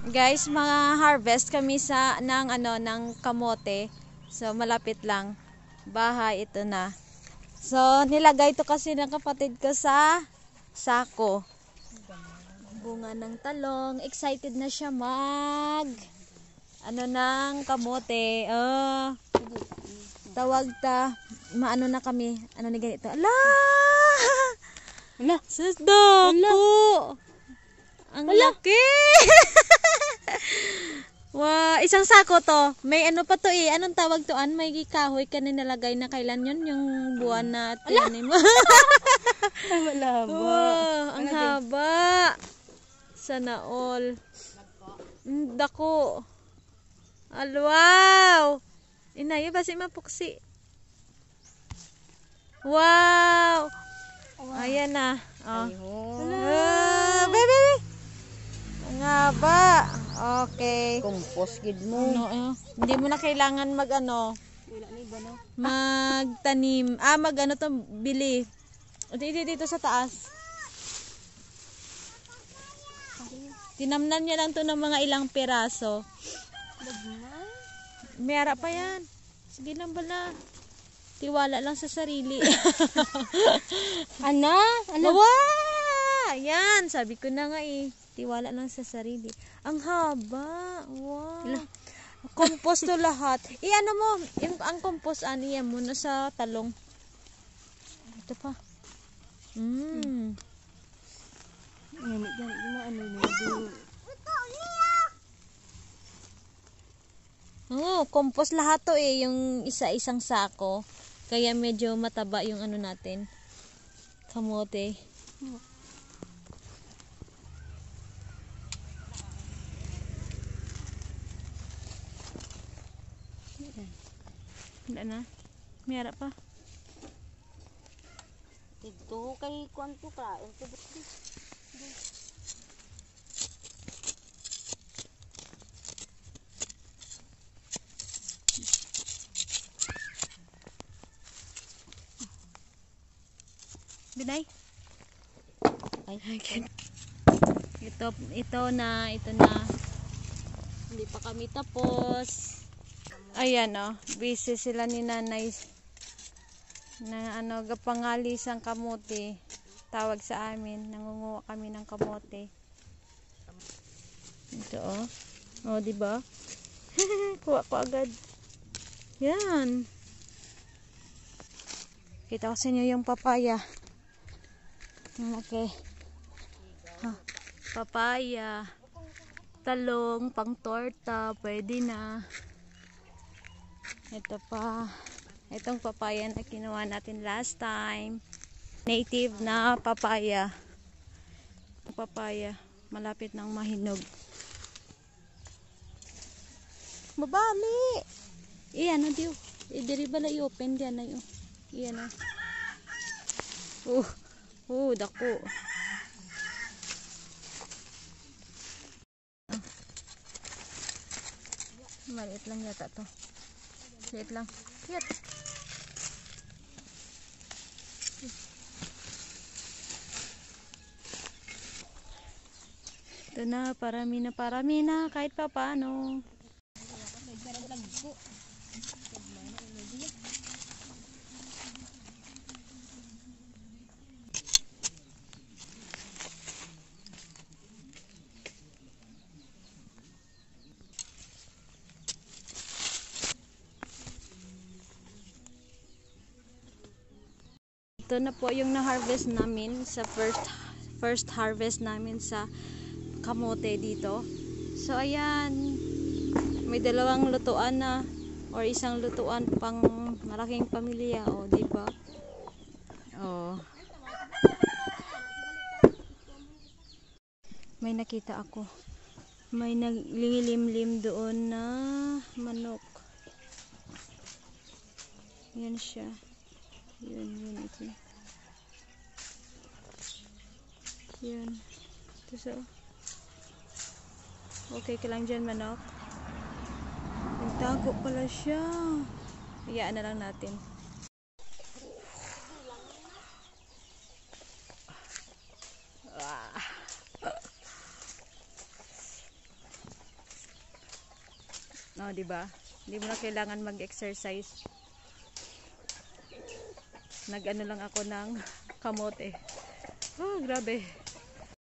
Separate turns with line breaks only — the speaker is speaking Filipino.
Guys, mga harvest kami sa ng kamote. So malapit lang. Bahay ito na. So nilagay ito kasi ng kapatid ko sa sako. Bunga ng talong. Excited na siya ng kamote. Tawag ta. Maano na kami. Ano ni ganito? Ala!
Ala!
Susdoko! Ang laki! Wow, isang sako to. May ano pa to eh. Anong tawag to? May kahoy ka na nilagay na kailan yun? Yung buwan na tinanim mo.
Ay, wala ba?
Wow, ang haba. Sana all. Dako. Wow! Inayo ba si mapuksi? Wow! Ayan na. Baby! Ang haba. Okay.
Compost gid mo.
Hindi mo na kailangan magtanim. Magano to bili. Dito sa taas. Tinamnan niya lang to ng mga ilang piraso. Mayara pa yan. Sige lang bala. Tiwala lang sa sarili.
Ana?
Wow! Yan, sabi ko na nga eh. Tiwala lang sa sarili. Ang haba. Wow. Compost to lahat. Ano mo, ang compost iyan mo na sa talong. Ito pa. Compost lahat to eh, yung isa-isang sako. Kaya medyo mataba yung natin. Kamote. Wala na. Mayara pa.
Ito kay kwanto ka.
Binay. Ito na. Hindi pa kami tapos. Ayan busy sila ni nanay na gapangalis ang kamote. Tawag sa amin, nangunguha kami ng kamote. Ito di ba? Kuha ko agad. Yan. Kita ko sa inyo yung papaya. Okay. Papaya. Talong, pang torta, pwede na. Ito pa. Itong papaya na kinuha natin last time. Native na papaya. Papaya. Malapit ng mahinog. Mabali! Iyan diyo. Diri bala i-open diyan na yun. Iyan dako. Maliit lang yata to. Liit lang. Cute. Ito na, parami na kahit pa paano. Ito na po yung na-harvest namin sa first harvest namin sa kamote dito. So ayan, may dalawang lutuan na or isang lutuan pang malaking pamilya, di ba? May nakita ako. May naglilimlim doon na manok. Yan siya. Yun ito. Yan. Okay ka lang dyan, manok. Nagtago pala siya. Hayaan na lang natin. No, di ba? Hindi mo na kailangan mag-exercise. Nag-ano lang ako ng kamote. Oh, grabe.